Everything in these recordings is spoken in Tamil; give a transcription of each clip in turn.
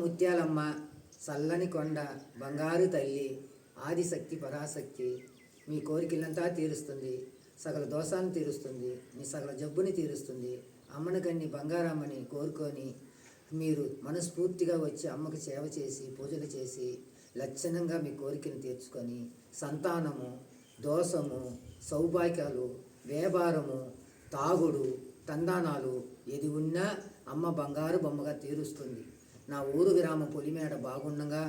నాగముత్యాలమ్మ చల్లని కొండ బంగారు తల్లి ఆదిశక్తి పరాశక్తి మీ కోరికలంతా తీరుస్తుంది, సకల దోషాలను తీరుస్తుంది, మీ సకల జబ్బుని తీరుస్తుంది. అమ్మని కన్ని బంగారమ్మని కోరుకొని మీరు మనస్ఫూర్తిగా వచ్చి అమ్మకి సేవ చేసి పూజలు చేసి లక్షణంగా మీ కోరికను తీర్చుకొని సంతానము, దోషము, సౌభాగ్యాలు, వ్యాపారము, తాగుడు, తందానాలు ఏది ఉన్నా అమ్మ బంగారు బొమ్మగా తీరుస్తుంది. నా ఊరు గ్రామ పొలిమేడ బాగుండగా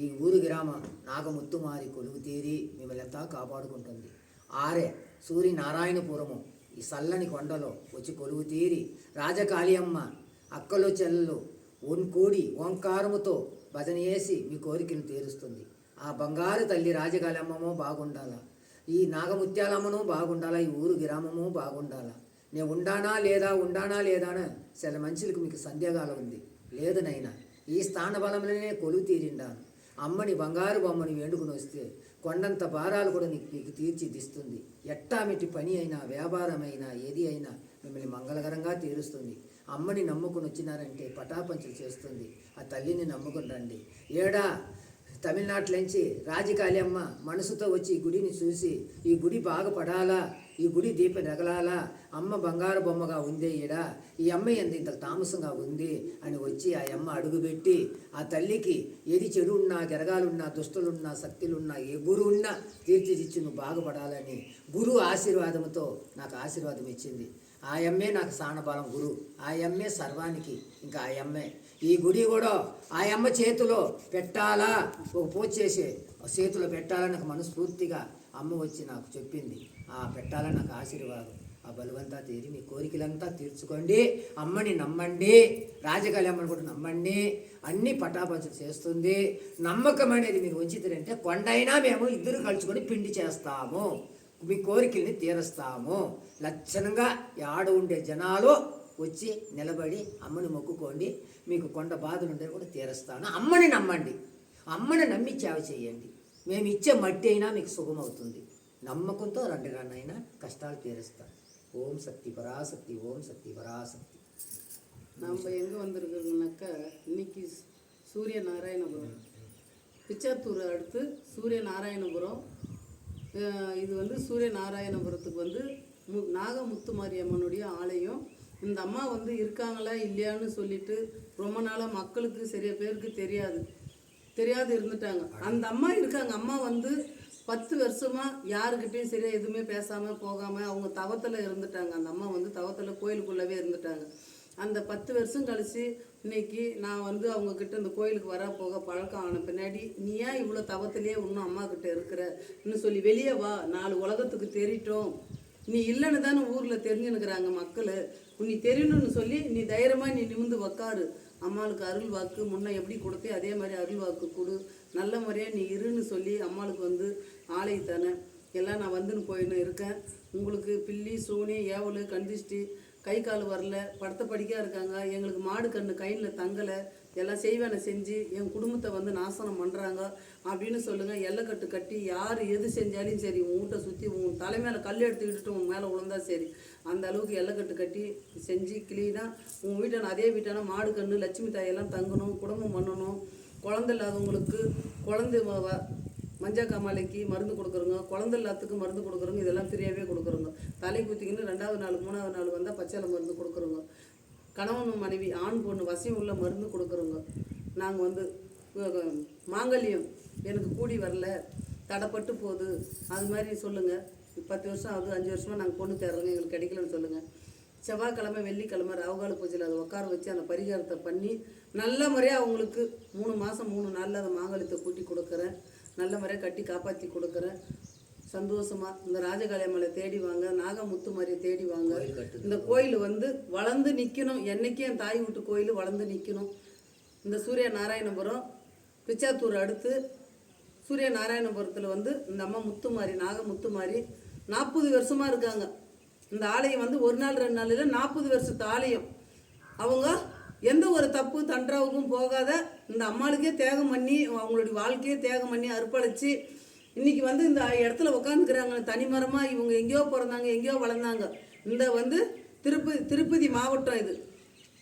ఈ ఊరు గ్రామ నాగముత్తుమారి కొలువు తీరి మిమ్మల్ని ఎంతా కాపాడుకుంటుంది. ఆరే సూర్యనారాయణపురము ఈ సల్లని కొండలో వచ్చి కొలువు తీరి రాజకాళియమ్మ అక్కలు చెల్లెలు కూడి ఓంకారముతో భజన చేసి మీ కోరికలు తీరుస్తుంది. ఆ బంగారు తల్లి రాజకాళియమ్మమో బాగుండాలా, ఈ నాగముత్యాలమ్మను బాగుండాలా, ఈ ఊరు గ్రామము బాగుండాలా. నేను ఉండానా లేదా చాలా మనుషులకు మీకు సందేహాలు ఉంది. లేదు నైనా ఈ స్థాన బలంలోనే కొలువు తీరిండాను. అమ్మని బంగారు బొమ్మని వేడుకుని వస్తే కొండంత భారాలు కూడా నీకు తీర్చిదిస్తుంది. ఎట్టామిటి పని అయినా వ్యాపారమైనా ఏది అయినా మిమ్మల్ని మంగళకరంగా తీరుస్తుంది. అమ్మని నమ్ముకుని వచ్చినారంటే పటాపంచులు చేస్తుంది. ఆ తల్లిని నమ్ముకుని రండి. ఏడా తమిళనాట్లోంచి రాజకాళియమ్మ మనసుతో వచ్చి ఈ గుడిని చూసి ఈ గుడి బాగుపడాలా, ఈ గుడి దీపం రగలాలా, అమ్మ బంగారు బొమ్మగా ఉందే ఈడా, ఈ అమ్మ ఇంత తామసంగా ఉంది అని వచ్చి ఆ అమ్మ అడుగుపెట్టి ఆ తల్లికి ఏది చెడు ఉన్నా, గెరగాలున్నా, దుస్తులున్నా, శక్తులున్నా, ఏ గురువు ఉన్నా తీర్చిదిచ్చి నువ్వు బాగుపడాలని గురువు ఆశీర్వాదంతో నాకు ఆశీర్వాదం ఇచ్చింది. ఆ అమ్మే నాకు సానబలం గురు, ఆ అమ్మే సర్వానికి, ఇంకా ఆ అమ్మే ఈ గుడి కూడా ఆ అమ్మ చేతిలో పెట్టాలా, ఒక పూజ చేసి చేతిలో పెట్టాలని నాకు మనస్ఫూర్తిగా అమ్మ వచ్చి నాకు చెప్పింది. ఆ పెట్టాలని నాకు ఆశీర్వాదం. ఆ బలువంతా తీరి మీ కోరికలంతా తీర్చుకోండి. అమ్మని నమ్మండి, రాజకాళియమ్మని కూడా నమ్మండి. అన్ని పటాపంచలు చేస్తుంది. నమ్మకం అనేది మీరు ఉంచితే కొండైనా మేము ఇద్దరు కలుసుకొని పిండి చేస్తాము, మీ కోరికల్ని తీరుస్తాము. లక్షణంగా ఆడ ఉండే జనాలు వచ్చి నిలబడి అమ్మని మొక్కుకోండి. మీకు కొండ బాధలు ఉంటే కూడా తీరుస్తాను. అమ్మని నమ్మండి, అమ్మని నమ్మి సేవ చేయండి. మేము ఇచ్చే మట్టి అయినా మీకు సుఖమవుతుంది. నమ్మకంతో రండి రాన్నైనా కష్టాలు తీరుస్తాను. ஓம் சக்தி பராசக்தி, ஓம் சக்தி பராசக்தி. நம்ம எங்கே வந்திருக்கிறோம்னாக்கா இன்னைக்கு சூரியநாராயணபுரம், பிச்சாத்தூர் அடுத்து சூரியநாராயணபுரம். இது வந்து சூரியநாராயணபுரத்துக்கு வந்து நாகமுத்துமாரி அம்மனுடைய ஆலயம். இந்த அம்மா வந்து இருக்காங்களா இல்லையான்னு சொல்லிட்டு ரொம்ப நாளாக மக்களுக்கு சரியா பேருக்கு தெரியாது இருந்துட்டாங்க. அந்த அம்மா இருக்காங்க. அம்மா வந்து 10 வருஷமாக யாருக்கிட்டையும் சரியாக எதுவுமே பேசாமல் போகாமல் அவங்க தவத்தில் இருந்துட்டாங்க. அந்த அம்மா வந்து தவத்தில் கோயிலுக்குள்ளவே இருந்துட்டாங்க. அந்த 10 வருஷம் கழித்து இன்னைக்கு நான் வந்து அவங்கக்கிட்ட இந்த கோயிலுக்கு வர போக பழக்கம் ஆன பின்னாடி நீ ஏன் இவ்வளோ தவத்திலே இன்னும் அம்மா கிட்ட இருக்கிற இன்னும் சொல்லி வெளியே வா, 4 உலகத்துக்கு தெரியிட்டோம். நீ இல்லைன்னு தானே ஊரில் தெரிஞ்சுன்னுக்குறாங்க மக்கள். நீ தெரியணும்னு சொல்லி நீ தைரியமாக நீ நிமிந்து உக்காரு. அம்மாளுக்கு அருள் வாக்கு முன்ன எப்படி கொடுத்தே அதே மாதிரி அருள் வாக்கு கொடு, நல்ல முறையாக நீ இருன்னு சொல்லி அம்மாளுக்கு வந்து ஆலயத்தானே எல்லாம் நான் வந்துன்னு போயின்னு இருக்கேன். உங்களுக்கு பில்லி சூனி ஏவல் கந்திஷ்டி கை கால் வரல, படுத்த படிக்காக இருக்காங்க, எங்களுக்கு மாடு கண்ணு கையில் தங்கலை, எல்லாம் செய்வேனை செஞ்சு என் குடும்பத்தை வந்து நாசனம் பண்ணுறாங்க அப்படின்னு சொல்லுங்கள். எல்லைக்கட்டு கட்டி யார் எது செஞ்சாலும் சரி உன் வீட்டை சுற்றி உன் தலைமையில் கல் எடுத்துக்கிட்டு உன் மேலே விழுந்தா சரி, அந்த அளவுக்கு எல்லைக்கட்டு கட்டி செஞ்சு கிளீனாக உன் வீட்டான அதே வீட்டான மாடு கண்ணு லட்சுமி தாயெல்லாம் தங்கணும், குடும்பம் பண்ணணும். குழந்தை இல்லாதவங்களுக்கு குழந்தை மஞ்சள் காமாலைக்கு மருந்து கொடுக்குறோங்க, குழந்தை எல்லாத்துக்கும் மருந்து கொடுக்குறோங்க. இதெல்லாம் ஃப்ரீயாகவே கொடுக்குறோங்க. தலை குத்திக்கின்னு 2வது நாள் 3வது நாள் வந்தால் பச்சளை மருந்து கொடுக்குறோங்க. கணவன் மனைவி ஆண் பொண்ணு வசியம் உள்ள மருந்து கொடுக்குறோங்க. நாங்கள் வந்து மாங்கல்யம் எனக்கு கூடி வரல, தடைப்பட்டு போகுது, அது மாதிரி சொல்லுங்கள். 10 வருஷம் ஆகுது, 5 வருஷமாக நாங்கள் பொண்ணு தேடுறோங்க, எங்களுக்கு கிடைக்கலன்னு சொல்லுங்கள். செவ்வாய்க்கிழமை வெள்ளிக்கிழமை ராவுகால பூஜையில் அதை உட்கார வச்சு அந்த பரிகாரத்தை பண்ணி நல்ல முறையாக அவங்களுக்கு 3 மாதம் 3 நாளில் அந்த மாங்கல்யத்தை கூட்டி கொடுக்குறேன். நல்ல முறையாக கட்டி காப்பாற்றி கொடுக்குறேன். சந்தோஷமாக இந்த ராஜகாளியம்மனை தேடி வாங்க, நாகமுத்துமாரியை தேடி வாங்க. இந்த கோயில் வந்து வளர்ந்து நிற்கணும். என்றைக்கும் என் தாய் வீட்டு கோயில் வளர்ந்து நிற்கணும். இந்த சூரியநாராயணபுரம் பிச்சாத்தூர் அடுத்து சூரியநாராயணபுரத்தில் வந்து இந்த அம்மா முத்துமாரி நாகமுத்துமாரி 40 வருஷமாக இருக்காங்க. இந்த ஆலயம் வந்து 1 நாள் 2 நாள் இல்லை, 40 வருஷத்து ஆலயம். அவங்க எந்த ஒரு தப்பு தண்டாவுக்கும் போகாத இந்த அம்மாளுக்கே தியாகம் பண்ணி அவங்களுடைய வாழ்க்கையே தியாகம் பண்ணி அர்ப்பணிச்சு இன்றைக்கி வந்து இந்த இடத்துல உட்காந்துக்கிறாங்க. தனிமரமாக இவங்க எங்கேயோ பிறந்தாங்க, எங்கேயோ வளர்ந்தாங்க. இந்த வந்து திருப்பதி மாவட்டம், இது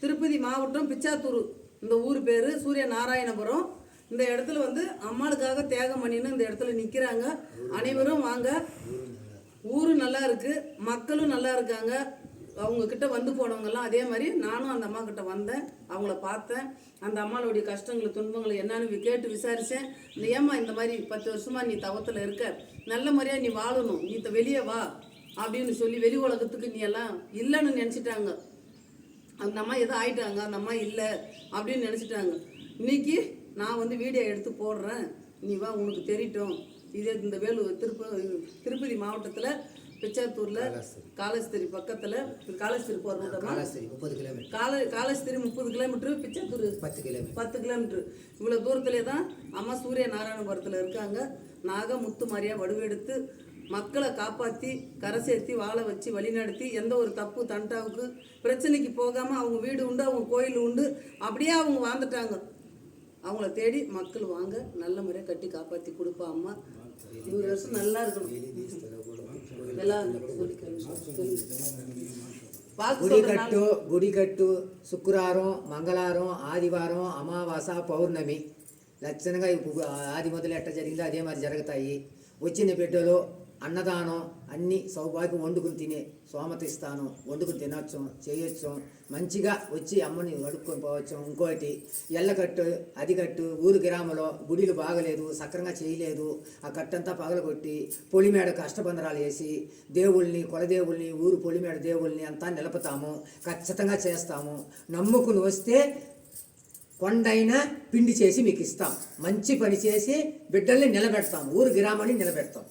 திருப்பதி மாவட்டம் பிச்சாத்தூர் இந்த ஊர் பேர் சூரிய நாராயணபுரம். இந்த இடத்துல வந்து அம்மாளுக்காக தியாகம் பண்ணின்னு இந்த இடத்துல நிற்கிறாங்க. அனைவரும் வாங்க. ஊரு நல்லா இருக்கு, மக்களும் நல்லா இருக்காங்க. அவங்க கிட்ட வந்து போனவங்கெல்லாம் அதே மாதிரி நானும் அந்த அம்மா கிட்ட வந்தேன், அவங்கள பார்த்தேன். அந்த அம்மாளுடைய கஷ்டங்களை துன்பங்களை என்னன்னு கேட்டு விசாரித்தேன். ஏம்மா இந்த மாதிரி 10 வருஷமா நீ தவத்தில் இருக்க, நல்ல மாதிரியா நீ வாழணும், நீ வெளியே வா அப்படின்னு சொல்லி வெளி உலகத்துக்கு நீ எல்லாம் இல்லைன்னு நினச்சிட்டாங்க. அந்த அம்மா எதோ ஆயிட்டாங்க, அந்த அம்மா இல்லை அப்படின்னு நினச்சிட்டாங்க. இன்னைக்கு நான் வந்து வீடியோ எடுத்து போடுறேன், நீ வா உனக்கு தெரியட்டும். இதே இந்த வேலூர் திருப்பதி மாவட்டத்தில் பிச்சாத்தூரில் காலேஸ்திரி பக்கத்தில், காலேஸ்திரி போகிற காலேஸ்திரி 30 கிலோமீட்டர், காலேஸ்திரி 30 கிலோமீட்டர், பிச்சாத்தூர் 10 கிலோமீட்டர். இவ்வளோ தூரத்துலேயே தான் அம்மா சூரிய நாராயணபுரத்தில் இருக்காங்க. முத்து மாதிரியா வடுவெடுத்து மக்களை காப்பாற்றி கரை சேர்த்தி வாழ வச்சு வழிநடத்தி எந்த ஒரு தப்பு தண்டாவுக்கு பிரச்சனைக்கு போகாமல் அவங்க வீடு உண்டு, அவங்க கோயில் உண்டு, அப்படியே அவங்க வாழ்ந்துட்டாங்க. அவங்கள தேடி மக்கள் வாங்க, நல்ல முறையாக கட்டி காப்பாற்றி கொடுப்பா அம்மா. 100 வருஷம் நல்லா இருக்கணும். எல்லாம் గుడికట్టు శుక్రవారం, మంగళవారం, ఆదివారం, అమావాస, పౌర్ణమి లక్షణంగా ఆది మొదలు ఎట్ట జరిగిందో అదే మరి జరుగుతాయి. వచ్చిన బిడ్డలు అన్నదానం అన్ని సౌభాగ్యం వండుకుని తినే సోమత ఇస్తాను, వండుకుని తినొచ్చు, చేయొచ్చు, మంచిగా వచ్చి అమ్మని అడుక్కొని పోవచ్చు. ఇంకోటి ఎల్లకట్టు, అది కట్టు, ఊరు గ్రామంలో గుడిలు బాగలేదు, సక్రంగా చేయలేదు, ఆ కట్టంతా పగలగొట్టి పొలిమేడకు అష్టబంధరాలు వేసి దేవుళ్ళని, కులదేవుల్ని, ఊరు పొలిమేడ దేవుళ్ళని అంతా నిలపుతాము, ఖచ్చితంగా చేస్తాము. నమ్ముకుని వస్తే కొండైనా పిండి చేసి మీకు ఇస్తాం, మంచి పని చేసి బిడ్డల్ని నిలబెడతాం, ఊరు గ్రామాన్ని నిలబెడతాం.